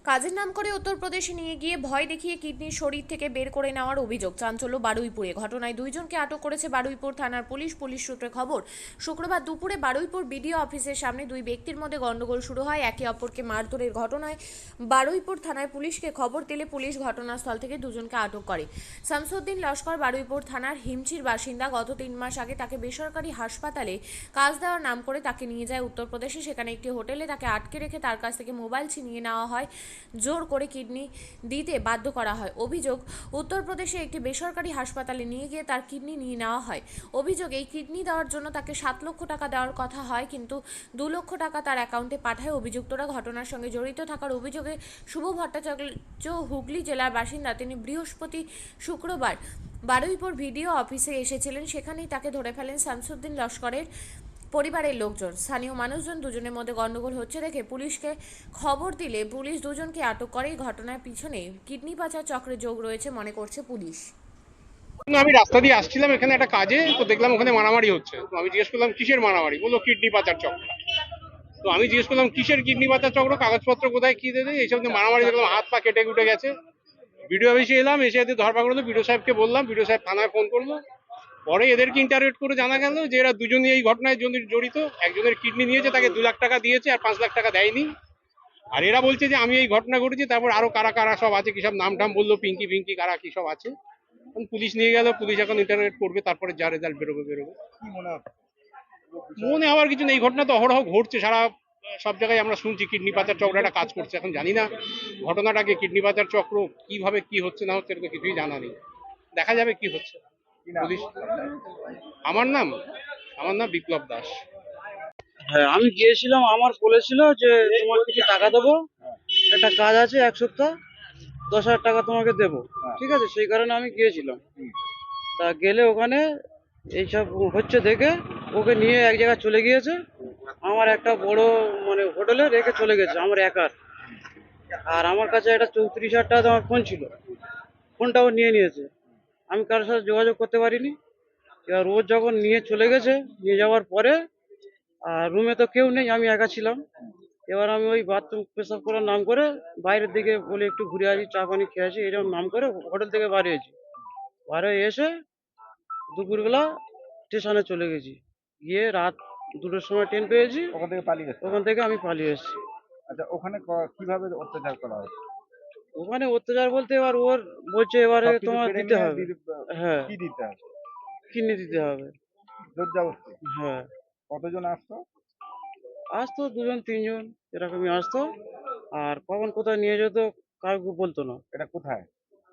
কাজের নাম করে উত্তরপ্রদেশে নিয়ে গিয়ে ভয় দেখিয়ে কিডনি শরীর থেকে বের করে নেওয়ার অভিযোগ চাঞ্চল্য বারুইপুরে। ঘটনায় দুইজনকে আটক করেছে বারুইপুর থানার পুলিশ। পুলিশ সূত্রে খবর, শুক্রবার দুপুরে বারুইপুর বিডিও অফিসের সামনে দুই ব্যক্তির মধ্যে গন্ডগোল শুরু হয়। একে অপরকে মারধরের ঘটনায় বারুইপুর থানায় পুলিশকে খবর দিলে পুলিশ ঘটনাস্থল থেকে দুজনকে আটক করে। শামসুদ্দিন লস্কর বারুইপুর থানার হিমচির বাসিন্দা। গত 3 মাস আগে তাকে বেসরকারি হাসপাতালে কাজ দেওয়ার নাম করে তাকে নিয়ে যায় উত্তরপ্রদেশে। সেখানে একটি হোটেলে তাকে আটকে রেখে তার কাছ থেকে মোবাইল ছিনিয়ে নেওয়া হয়, জোর করে কিডনি দিতে বাধ্য করা হয়। অভিযোগ, উত্তরপ্রদেশে একটি বেসরকারি হাসপাতালে নিয়ে গিয়ে তার কিডনি নিয়ে নেওয়া হয়। অভিযোগ, এই কিডনি দেওয়ার জন্য তাকে 7 লক্ষ টাকা দেওয়ার কথা হয়, কিন্তু 2 লক্ষ টাকা তার অ্যাকাউন্টে পাঠায় অভিযুক্তরা। ঘটনার সঙ্গে জড়িত থাকার অভিযোগে শুভ ভট্টাচার্য হুগলি জেলার বাসিন্দা। তিনি শুক্রবার বারুইপুর ভিডিও অফিসে এসেছিলেন। সেখানেই তাকে ধরে ফেলেন শামসুদ্দিন লস্করের পরিবারের লোকজন। স্থানীয় মানুষজন দুজনের মধ্যে গন্ডগোল হচ্ছে দেখে পুলিশকে খবর দিলে পুলিশ দুজনকে আটক করে। এই ঘটনার পিছনে কিডনি পাচার চক্রের যোগ রয়েছে মনে করছে পুলিশ। আমি রাস্তা দিয়ে আসছিলাম এখানে একটা কাজে, তো দেখলাম ওখানে মারামারি হচ্ছে। তো আমি জিজ্ঞেস করলাম কিসের মারামারি, বললো কিডনি পাচার চক্র। তো আমি জিজ্ঞেস করলাম কিসের কিডনি পাচার চক্র, কাগজপত্র কোথায়, কি দেবে এইসব নিয়ে মারামারি। দেখলাম হাত পা কেটে কুটে গেছে। বিডিও অফিসে এলাম, এসে এদের ধরপা করলো। বিডিও সাহেবকে বললাম, বিডিও সাহেব থানায় ফোন করলো। পরে এদেরকে ইন্টারভিউ করে জানা গেল যে এরা দুজনই এই ঘটনায় জড়িত। একজনের কিডনি নিয়েছে, তাকে 2 লাখ টাকা দিয়েছে, আর 5 লাখ টাকা দেয়নি। আর এরা বলছে যে আমি এই ঘটনা ঘটেছি। তারপর আরো কারা কারা সব আছে, কি সব নাম টাম বললো, পিঙ্কি ফিঙ্কি কারা কি সব আছে। পুলিশ নিয়ে গেল, পুলিশ এখন ইন্টারভিউ করবে, তারপরে যা রেজাল্ট বেরোবে। কি মনে হচ্ছে? মনে হওয়ার কিছু নেই, এই ঘটনা তো অহরহ ঘটছে, সারা সব জায়গায় আমরা শুনছি কিডনি পাচার চক্র একটা কাজ করছে। এখন জানি না ঘটনাটাকে, কিডনি পাচার চক্র কিভাবে কি হচ্ছে না হচ্ছে, এটা তো কিছুই জানা নেই। দেখা যাবে কি হচ্ছে। পুলিশ। আমার নাম বিপ্লব দাস। হ্যাঁ, আমি গিয়েছিলাম। আমার বলেছিল যে তোমার কিছু টাকা দেবো, একটা কাজ আছে 1 সপ্তাহ, 10,000 টাকা তোমাকে দেবো। ঠিক আছে, সেই কারণে আমি গিয়েছিলাম। তা গেলে ওখানে এইসব হচ্ছে দেখে ওকে নিয়ে এক জায়গায় চলে গিয়েছে। আমার একটা বড় হোটেলে রেখে চলে গেছে, আমার একার। আর আমার কাছে একটা 34,000 টাকা তোমার ফোন ছিল, ফোনটাও নিয়ে নিয়েছে। আমি কারোর সাথে যোগাযোগ করতে পারিনি। এবার ও যখন নিয়ে চলে গেছে, নিয়ে যাওয়ার পরে আর রুমে তো কেউ নেই, আমি একা ছিলাম। এবার আমি ওই বাথরুম পেশাব করার নাম করে বাইরের দিকে বলে একটু ঘুরে আসি, চা পানি খেয়ে আসি, এরকম নাম করে হোটেল থেকে বার হয়েছি। বার হয়ে এসে দুপুরবেলা স্টেশনে চলে গেছি। গিয়ে রাত 2টোর সময় ট্রেন পেয়েছি, ওখান থেকে পালিয়ে গেছে? ওখান থেকে আমি পালিয়ে এসেছি। আচ্ছা, ওখানে কিভাবে অত্যাচার করা হয়? ওখানে অত্যাচার বলতে এবার ওর বলছে এবারে সবকিছু তোমার কেড়ে দিতে নিয়ে হবে। হ্যাঁ, কি দিতে হবে? কিনে দিতে হবে। জোর জবরদস্তি? হ্যাঁ, কতজন আসতো? আসতো 2জন 3জন এরকমই আসতো। আর কখন কোথায় নিয়ে যেত কাউকে বলতো না। এটা কোথায়?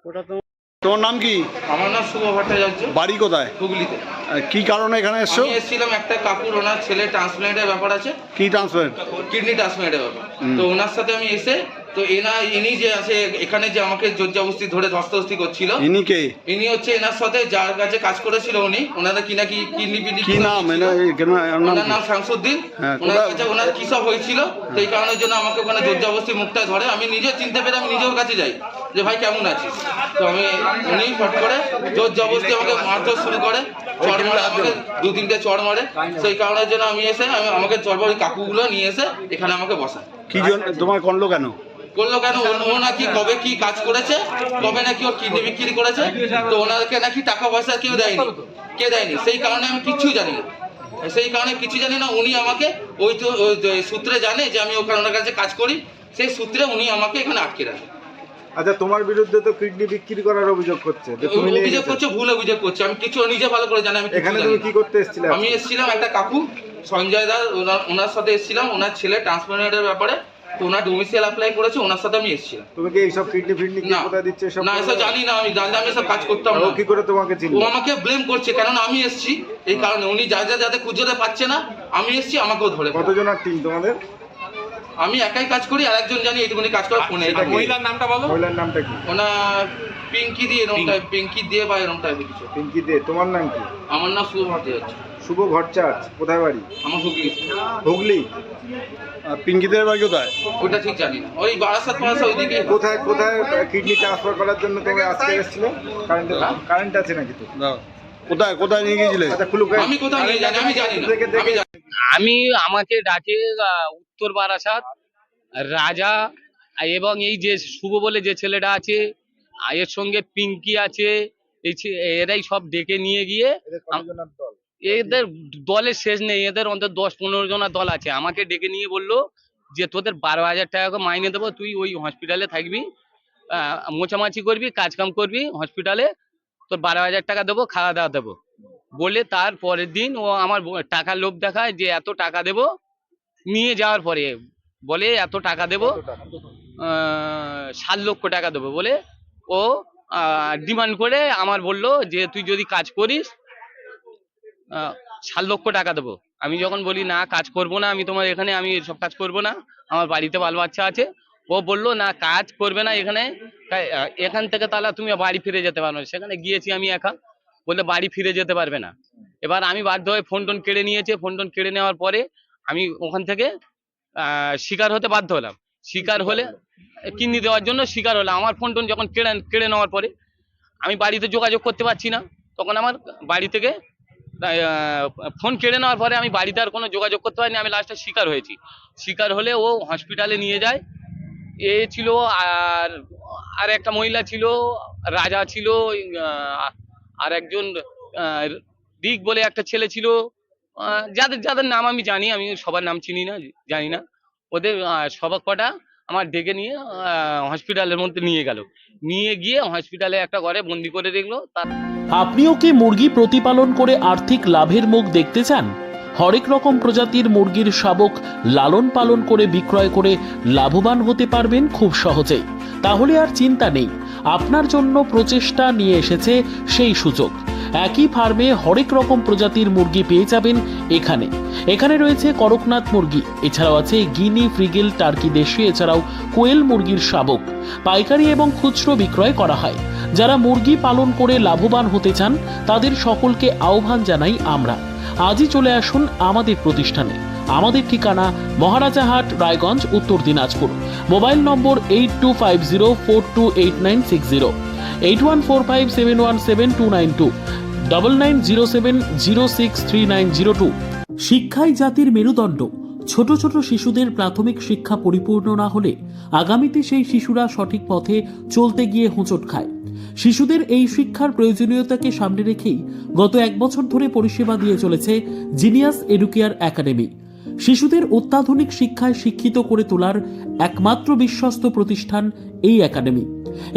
ওটা তো তোমার নাম কি? আমার নাম শুভ ভট্টাচার্য, বাড়ি কোথায়? হুগলিতে। কি কারণে এখানে এসছো? আমি এসেছিলাম একটা কাকুর, ওনার ছেলে ট্রান্সপ্লান্টের ব্যাপার আছে, কি ট্রান্সফার? কিডনি ট্রান্সপ্লান্টের ব্যাপার। তো ওনার সাথে আমি এসে, তো ইনি যে আছে এখানে, যে আমাকে জোরজবস্তি ধরে ধস্তাধস্তি করছিল, ইনি কে? ইনি হচ্ছে এনার সাথে যার কাছে কাজ করেছিল উনি, ওনাদের কি নাকি কিডনি পিডনি কি নাম? ওনার নাম শামসুদ্দিন। হ্যাঁ, ওনার কোথায়? কাছে ওনার কি সব হয়েছিল, তো এই কারণের জন্য আমাকে ওখানে জোরজবস্তি মুখটা ধরে। আমি নিজে চিনতে পেরে আমি নিজের কাছে যাই যে ভাই কেমন আছিস। তো উনি ফট করে জোরজবস্তি আমাকে মারধর শুরু করে, চড় মারে, আমাকে 2-3টে চড় মারে। সেই কারণের জন্য আমি এসে আমাকে চড়বার ওই কাকুগুলো নিয়ে এসে এখানে আমাকে বসায়। কি জন্য তোমার করলো কেন? করলো কেন, ও নাকি কবে কি কাজ করেছে, কবে নাকি ওর কিডনি বিক্রি করেছে, তো ওনাকে নাকি টাকা পয়সা কেউ দেয়নি। সেই কারণে আমি কিচ্ছু জানি না। উনি আমাকে ওই সূত্রে জানে যে আমি ওখানে ওনার কাছে কাজ করি, সেই সূত্রে উনি আমাকে এখানে আটকে রাখে। আচ্ছা, তোমার বিরুদ্ধে তো কিডনি বিক্রি করার অভিযোগ করছে, যে তুমি নিয়ে অভিযোগ গেছো। করছে, ভুল অভিযোগ করছে। আমি কিছু নিজে ভালো করে জানি। আমি এখানে তুমি কি করতে এসেছিলে? আমি এসেছিলাম একটা কাকু সঞ্জয় দা, ওনার সাথে এসেছিলাম, ওনার ছেলে ট্রান্সপ্লান্টের ব্যাপারে। তো ওনার ডোমিসাইল অ্যাপ্লাই করেছে, ওনার সাথে আমি এসেছিলাম। তুমি কি এইসব কিডনি ফিডনি কি না, কোথায় দিচ্ছে এসব? না, এসব জানি না। আমি জানলে আমি এসব কাজ করতাম ও না। কি করে তোমাকে ও চিনলো? আমাকে ব্লেম করছে, কেননা আমি এসেছি এই কারণে। উনি যাতে খুঁজতে পাচ্ছে না, আমি এসেছি, আমাকেও ধরে। কতজনের টিম তোমাদের? আমি একাই কাজ করি, আর একজন জানি এইটুকুনি কাজ করে ফোনে। মহিলার নামটা বলো। মহিলার নামটা কি? ওনার পিঙ্কি দিয়ে এরকম টাইপ, পিঙ্কি দিয়ে বা এরকম টাইপের কিছু। পিঙ্কি দে। তোমার নাম কি? আমার নাম শুভ ভট্টাচার্য। শুভ ভট্টাচার্য। কোথায় বাড়ি? আমার হুগলি। হুগলি। পিঙ্কিদের বাড়ি কোথায়? ওটা ঠিক জানি না, ওই বারাসাত ওইদিকে। কোথায় কোথায় কিডনি ট্রান্সফার করার জন্য তুমি আজকে এসেছিলে? কারেন্ট আছে নাকি তো? দাও। কোথায় কোথায় নিয়ে গিয়েছিলে? আচ্ছা, খুলুক। আমি কোথাও নিয়ে জানি, আমি জানি না। আমি জানি আমাকে ডাকে উত্তর বারাসাত রাজা এবং এই যে শুভ বলে যে ছেলেটা আছে, এর সঙ্গে পিঙ্কি আছে, এরাই সব ডেকে নিয়ে গিয়ে এদের কতজনের দল? এদের দলের শেষ নেই, এদের অন্তত 10-15 জনের দল আছে। আমাকে ডেকে নিয়ে বললো যে তোদের 12,000 টাকা করে মাইনে দেবো, তুই ওই হসপিটালে থাকবি, মোছামাছি করবি, কাজকাম করবি হসপিটালে, তোর 12,000 টাকা দেবো, খাওয়া দাওয়া দেবো বলে তার পরের দিন ও আমার টাকার লোভ দেখায় যে এত টাকা দেবো। নিয়ে যাওয়ার পরে বলে এত টাকা দেবো, 7 লক্ষ টাকা দেবো বলে ও ডিমান্ড করে আমার বললো যে তুই যদি কাজ করিস 7 লক্ষ টাকা দেবো। আমি যখন বলি না কাজ করবো না, আমি তোমার এখানে আমি এসব কাজ করবো না, আমার বাড়িতে বাল বাচ্চা আছে, ও বললো না কাজ করবে না এখানে, এখান থেকে তাহলে তুমি বাড়ি ফিরে যেতে পারবে না। সেখানে গিয়েছি আমি একা, বললে বাড়ি ফিরে যেতে পারবে না। এবার আমি বাধ্য হয়ে ফোন টোন কেড়ে নিয়েছে, ফোন টোন কেড়ে নেওয়ার পরে আমি ওখান থেকে শিকার হতে বাধ্য হলাম। শিকার হলে কিডনি দেওয়ার জন্য শিকার হলাম। আমার ফোন টোন যখন কেড়ে নেওয়ার পরে আমি বাড়িতে যোগাযোগ করতে পারছি না, তখন আমার বাড়ি থেকে ফোন কেড়ে নেওয়ার পরে আমি বাড়িতে আর কোনো যোগাযোগ করতে পারিনি। আমি লাস্টে শিকার হয়েছি। শিকার হলে ও হসপিটালে নিয়ে যায়, এ ছিল আর একটা মহিলা ছিল, রাজা ছিল, আর একজন দিক বলে একটা ছেলে ছিল, যাদের যাদের নাম আমি জানি, আমি সবার নাম চিনি না, জানি না। ওদের সবার কটা আমার ডেকে নিয়ে হসপিটালের মধ্যে নিয়ে গেল, নিয়ে গিয়ে হসপিটালে একটা ঘরে বন্দি করে দেখলো। তার আপনিও কি মুরগি প্রতিপালন করে আর্থিক লাভের মুখ দেখতে চান? হরেক রকম প্রজাতির মুরগির শাবক লালন পালন করে বিক্রয় করে লাভবান হতে পারবেন খুব সহজেই। তাহলে আর চিন্তা নেই, আপনার জন্য প্রচেষ্টা নিয়ে এসেছে সেই সুযোগ। একই ফার্মে হরেক রকম প্রজাতির মুরগি পেয়ে যাবেন এখানে। এখানে রয়েছে করকনাথ মুরগি, এছাড়াও আছে গিনি, ফ্রিগেল, টার্কি দেশি, এছাড়াও কোয়েল মুরগির শাবক। পাইকারি এবং খুচরো বিক্রয় করা হয়। যারা মুরগি পালন করে লাভবান হতে চান তাদের সকলকে আহ্বান জানাই আমরা। আজই চলে আসুন আমাদের প্রতিষ্ঠানে। আমাদের ঠিকানা মহারাজাহাট, রায়গঞ্জ, উত্তর দিনাজপুর। মোবাইল নম্বর 8250428960, 8145717292, 9907063902। শিক্ষাই জাতির মেরুদণ্ড। ছোট ছোট শিশুদের প্রাথমিক শিক্ষা পরিপূর্ণ না হলে আগামীতে সেই শিশুরা সঠিক পথে চলতে গিয়ে হোঁচট খায়। শিশুদের এই শিক্ষার প্রয়োজনীয়তাকে সামনে রেখেই গত 1 বছর ধরে পরিষেবা দিয়ে চলেছে জিনিয়াস এডুকেয়ার একাডেমি। শিশুদের অত্যাধুনিক শিক্ষায় শিক্ষিত করে তোলার একমাত্র বিশ্বস্ত প্রতিষ্ঠান এই একাডেমি।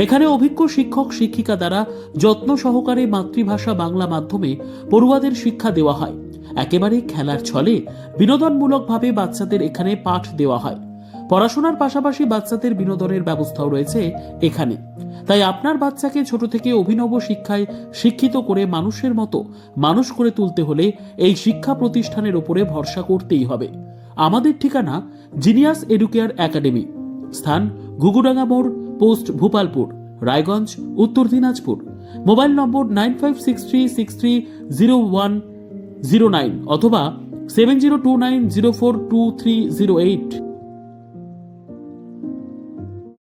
এখানে অভিজ্ঞ শিক্ষক শিক্ষিকা দ্বারা যত্ন সহকারে মাতৃভাষা বাংলা মাধ্যমে পড়ুয়াদের শিক্ষা দেওয়া হয়। একেবারে খেলার ছলে বিনোদনমূলকভাবে বাচ্চাদের এখানে পাঠ দেওয়া হয়। পড়াশোনার পাশাপাশি বাচ্চাদের বিনোদনের ব্যবস্থাও রয়েছে এখানে। তাই আপনার বাচ্চাকে ছোট থেকে অভিনব শিক্ষায় শিক্ষিত করে মানুষের মতো মানুষ করে তুলতে হলে এই শিক্ষা প্রতিষ্ঠানের উপরে ভরসা করতেই হবে। আমাদের ঠিকানা জিনিয়াস এডুকেয়ার একাডেমি, স্থান ঘুঘুডাঙ্গা মোড়, পোস্ট ভূপালপুর, রায়গঞ্জ, উত্তর দিনাজপুর। মোবাইল নম্বর 9563630109 অথবা 7029042308।